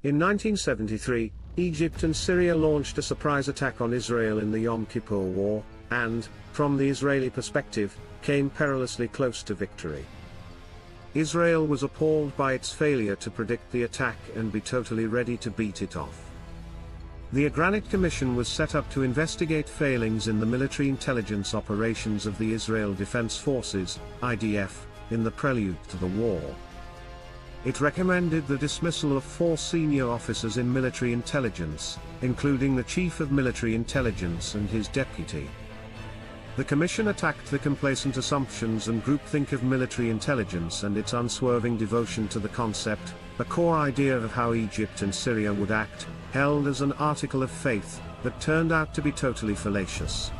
In 1973, Egypt and Syria launched a surprise attack on Israel in the Yom Kippur War, and, from the Israeli perspective, came perilously close to victory. Israel was appalled by its failure to predict the attack and be totally ready to beat it off. The Agranic Commission was set up to investigate failings in the military intelligence operations of the Israel Defense Forces, IDF, in the prelude to the war. It recommended the dismissal of 4 senior officers in military intelligence, including the Chief of Military Intelligence and his deputy. The Commission attacked the complacent assumptions and groupthink of military intelligence and its unswerving devotion to the concept, a core idea of how Egypt and Syria would act, held as an article of faith, that turned out to be totally fallacious.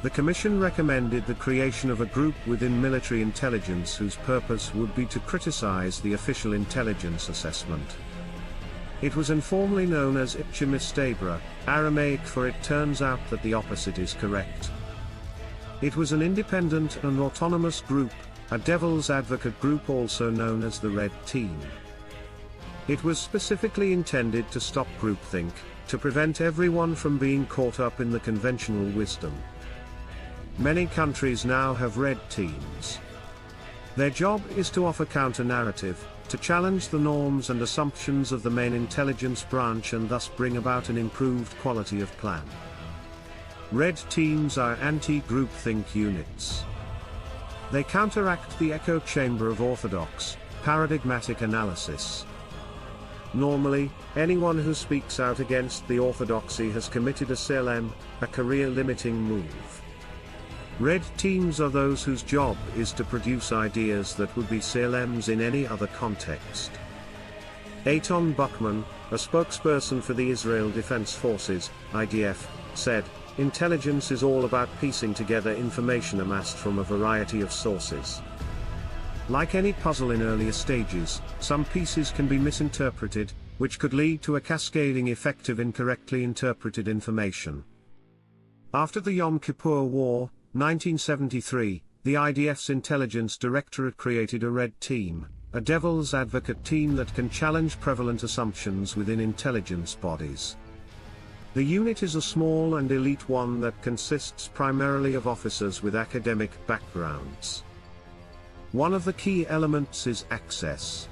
The Commission recommended the creation of a group within military intelligence whose purpose would be to criticize the official intelligence assessment. It was informally known as Zeeeeee, Aramaic for "it turns out that the opposite is correct." It was an independent and autonomous group, a devil's advocate group also known as the Red Team. It was specifically intended to stop groupthink, to prevent everyone from being caught up in the conventional wisdom. Many countries now have red teams. Their job is to offer counter-narrative, to challenge the norms and assumptions of the main intelligence branch and thus bring about an improved quality of plan. Red teams are anti-groupthink units. They counteract the echo chamber of orthodox, paradigmatic analysis. Normally, anyone who speaks out against the orthodoxy has committed a Zeeeeee, a career-limiting move. Red teams are those whose job is to produce ideas that would be Zeeeees in any other context. Eitan Buchman, a spokesperson for the Israel Defense Forces, IDF, said, "Intelligence is all about piecing together information amassed from a variety of sources. Like any puzzle in earlier stages, some pieces can be misinterpreted, which could lead to a cascading effect of incorrectly interpreted information." After the Yom Kippur War, 1973, the IDF's intelligence directorate created a Red Team, a devil's advocate team that can challenge prevalent assumptions within intelligence bodies. The unit is a small and elite one that consists primarily of officers with academic backgrounds. One of the key elements is access.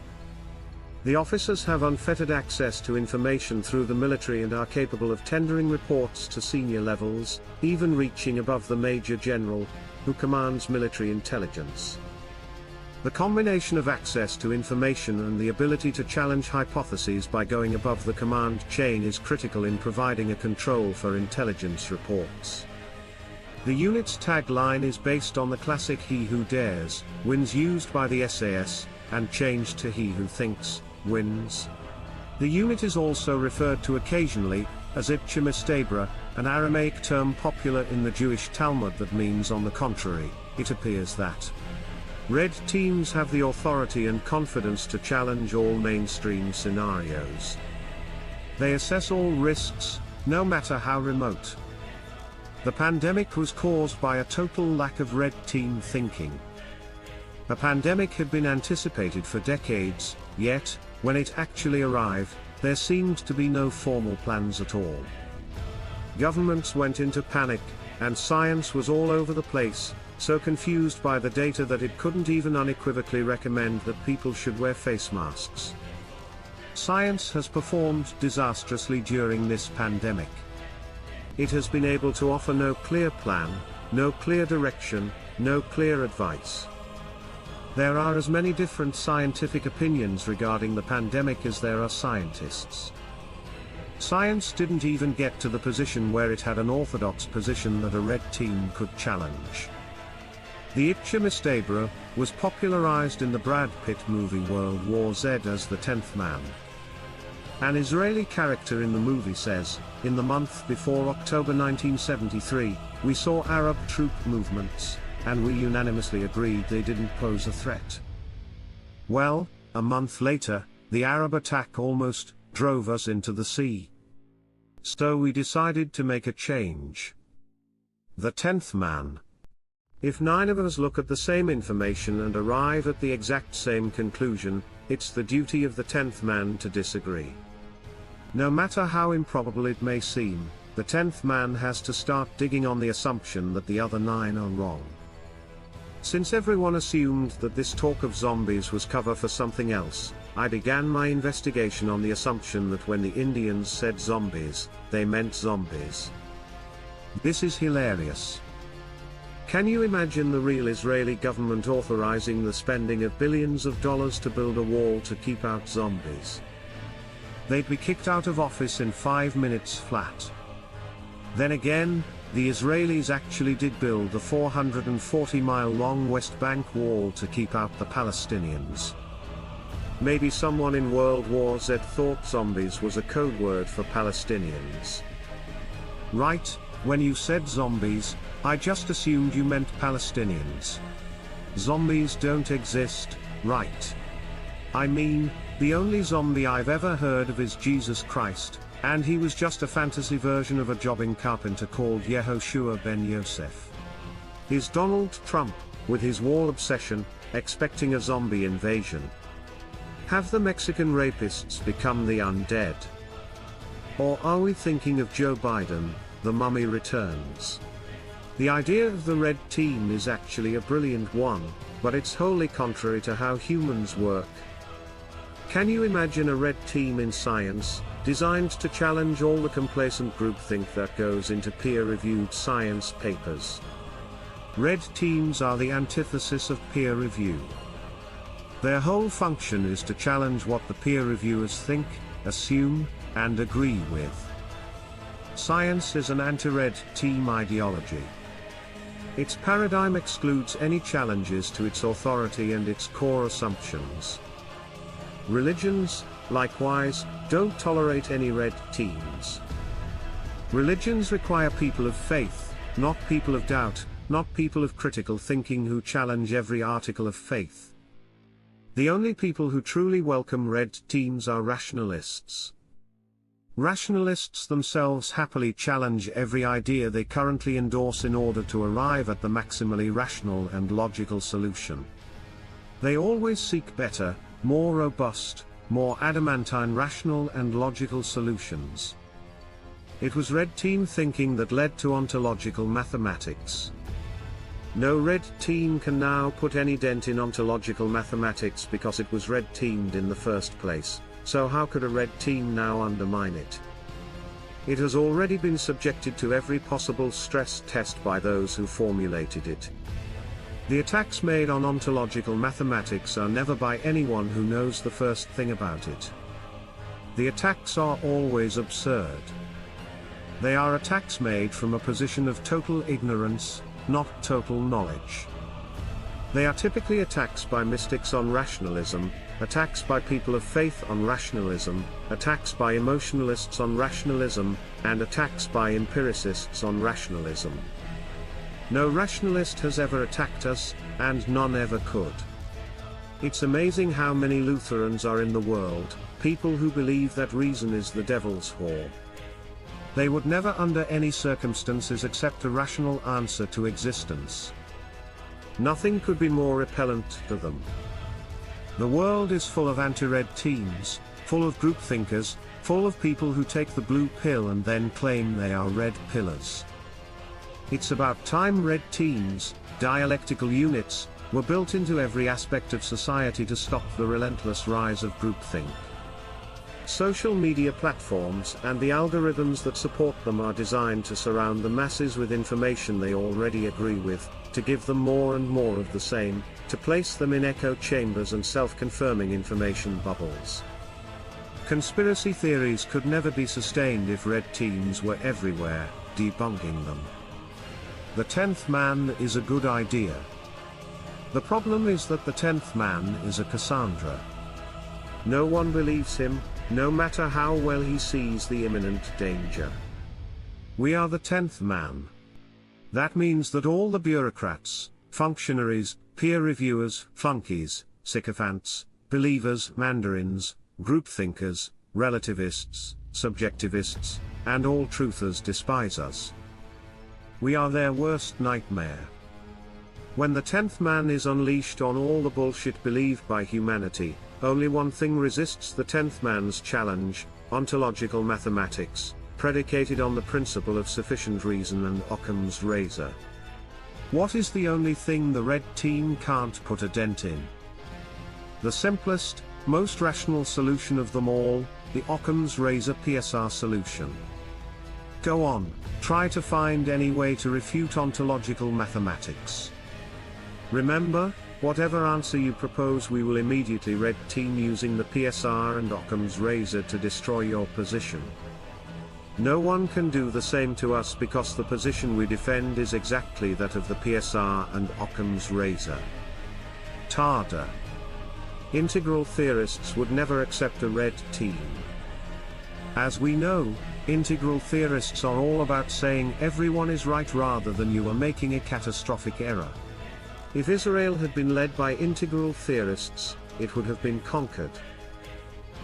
The officers have unfettered access to information through the military and are capable of tendering reports to senior levels, even reaching above the Major General, who commands military intelligence. The combination of access to information and the ability to challenge hypotheses by going above the command chain is critical in providing a control for intelligence reports. The unit's tagline is based on the classic "He who dares, wins" used by the SAS, and changed to "He who thinks, wins." The unit is also referred to occasionally as Zeeeeee, an Aramaic term popular in the Jewish Talmud that means on the contrary. It appears that Red teams have the authority and confidence to challenge all mainstream scenarios. They assess all risks, no matter how remote. The pandemic was caused by a total lack of red team thinking. A pandemic had been anticipated for decades, yet, when it actually arrived, there seemed to be no formal plans at all. Governments went into panic, and science was all over the place, so confused by the data that it couldn't even unequivocally recommend that people should wear face masks. Science has performed disastrously during this pandemic. It has been able to offer no clear plan, no clear direction, no clear advice. There are as many different scientific opinions regarding the pandemic as there are scientists. Science didn't even get to the position where it had an orthodox position that a red team could challenge. The Zeeeeee was popularized in the Brad Pitt movie World War Z as the 10th man. An Israeli character in the movie says, "In the month before October 1973, we saw Arab troop movements, and we unanimously agreed they didn't pose a threat." Well, a month later, the Arab attack almost drove us into the sea. So we decided to make a change. The 10th man. If 9 of us look at the same information and arrive at the exact same conclusion, it's the duty of the 10th man to disagree. No matter how improbable it may seem, the 10th man has to start digging on the assumption that the other 9 are wrong. Since everyone assumed that this talk of zombies was cover for something else, I began my investigation on the assumption that when the Indians said zombies, they meant zombies. This is hilarious. Can you imagine the real Israeli government authorizing the spending of billions of dollars to build a wall to keep out zombies? They'd be kicked out of office in 5 minutes flat. Then again, the Israelis actually did build the 440-mile-long West Bank wall to keep out the Palestinians. Maybe someone in World War Z thought zombies was a code word for Palestinians. Right, when you said zombies, I just assumed you meant Palestinians. Zombies don't exist, right? I mean, the only zombie I've ever heard of is Jesus Christ, and he was just a fantasy version of a jobbing carpenter called Yehoshua ben Yosef. Is Donald Trump, with his wall obsession, expecting a zombie invasion? Have the Mexican rapists become the undead? Or are we thinking of Joe Biden, the Mummy Returns? The idea of the red team is actually a brilliant one, but it's wholly contrary to how humans work. Can you imagine a red team in science, designed to challenge all the complacent groupthink that goes into peer-reviewed science papers? Red teams are the antithesis of peer review. Their whole function is to challenge what the peer reviewers think, assume, and agree with. Science is an anti-red team ideology. Its paradigm excludes any challenges to its authority and its core assumptions. Religions, likewise, don't tolerate any red teams. Religions require people of faith, not people of doubt, not people of critical thinking who challenge every article of faith. The only people who truly welcome red teams are rationalists. Rationalists themselves happily challenge every idea they currently endorse in order to arrive at the maximally rational and logical solution. They always seek better, more robust, more adamantine rational and logical solutions. It was red team thinking that led to ontological mathematics. No red team can now put any dent in ontological mathematics because it was red teamed in the first place, so how could a red team now undermine it? It has already been subjected to every possible stress test by those who formulated it. The attacks made on ontological mathematics are never by anyone who knows the first thing about it. The attacks are always absurd. They are attacks made from a position of total ignorance, not total knowledge. They are typically attacks by mystics on rationalism, attacks by people of faith on rationalism, attacks by emotionalists on rationalism, and attacks by empiricists on rationalism. No rationalist has ever attacked us, and none ever could. It's amazing how many Lutherans are in the world, people who believe that reason is the devil's whore. They would never under any circumstances accept a rational answer to existence. Nothing could be more repellent to them. The world is full of anti-red teams, full of group thinkers, full of people who take the blue pill and then claim they are red pillars. It's about time red teams, dialectical units, were built into every aspect of society to stop the relentless rise of groupthink. Social media platforms and the algorithms that support them are designed to surround the masses with information they already agree with, to give them more and more of the same, to place them in echo chambers and self-confirming information bubbles. Conspiracy theories could never be sustained if red teams were everywhere, debunking them. The 10th man is a good idea. The problem is that the 10th man is a Cassandra. No one believes him, no matter how well he sees the imminent danger. We are the 10th man. That means that all the bureaucrats, functionaries, peer reviewers, flunkies, sycophants, believers, mandarins, group thinkers, relativists, subjectivists, and all truthers despise us. We are their worst nightmare. When the 10th man is unleashed on all the bullshit believed by humanity, only one thing resists the 10th man's challenge: ontological mathematics, predicated on the principle of sufficient reason and Occam's razor. What is the only thing the red team can't put a dent in? The simplest, most rational solution of them all, the Occam's razor PSR solution. Go on, try to find any way to refute ontological mathematics. Remember, whatever answer you propose, we will immediately red team using the PSR and Occam's razor to destroy your position. No one can do the same to us because the position we defend is exactly that of the PSR and Occam's razor. Tada. Integral theorists would never accept a red team. As we know, integral theorists are all about saying everyone is right rather than you are making a catastrophic error. If Israel had been led by integral theorists, it would have been conquered.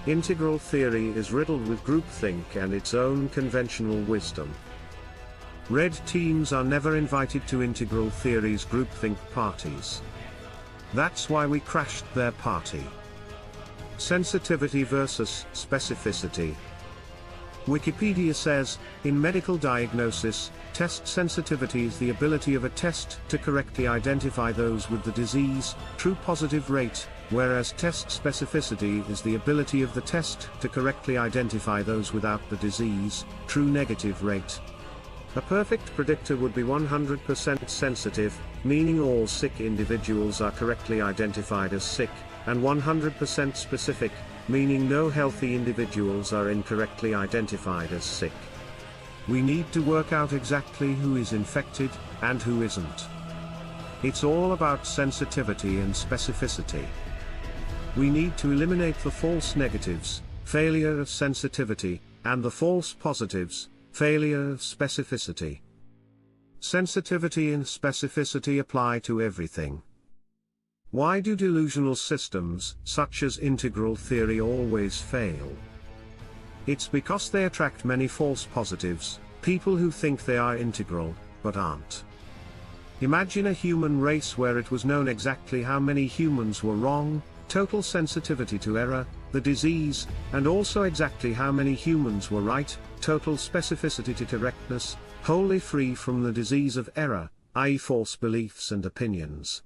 Integral theory is riddled with groupthink and its own conventional wisdom. Red teams are never invited to integral theory's groupthink parties. That's why we crashed their party. Sensitivity versus specificity. Wikipedia says, in medical diagnosis, test sensitivity is the ability of a test to correctly identify those with the disease, true positive rate, whereas test specificity is the ability of the test to correctly identify those without the disease, true negative rate. A perfect predictor would be 100% sensitive, meaning all sick individuals are correctly identified as sick, and 100% specific, meaning no healthy individuals are incorrectly identified as sick. We need to work out exactly who is infected, and who isn't. It's all about sensitivity and specificity. We need to eliminate the false negatives, failure of sensitivity, and the false positives, failure of specificity. Sensitivity and specificity apply to everything. Why do delusional systems, such as integral theory, always fail? It's because they attract many false positives, people who think they are integral, but aren't. Imagine a human race where it was known exactly how many humans were wrong, total sensitivity to error, the disease, and also exactly how many humans were right, total specificity to correctness, wholly free from the disease of error, i.e. false beliefs and opinions.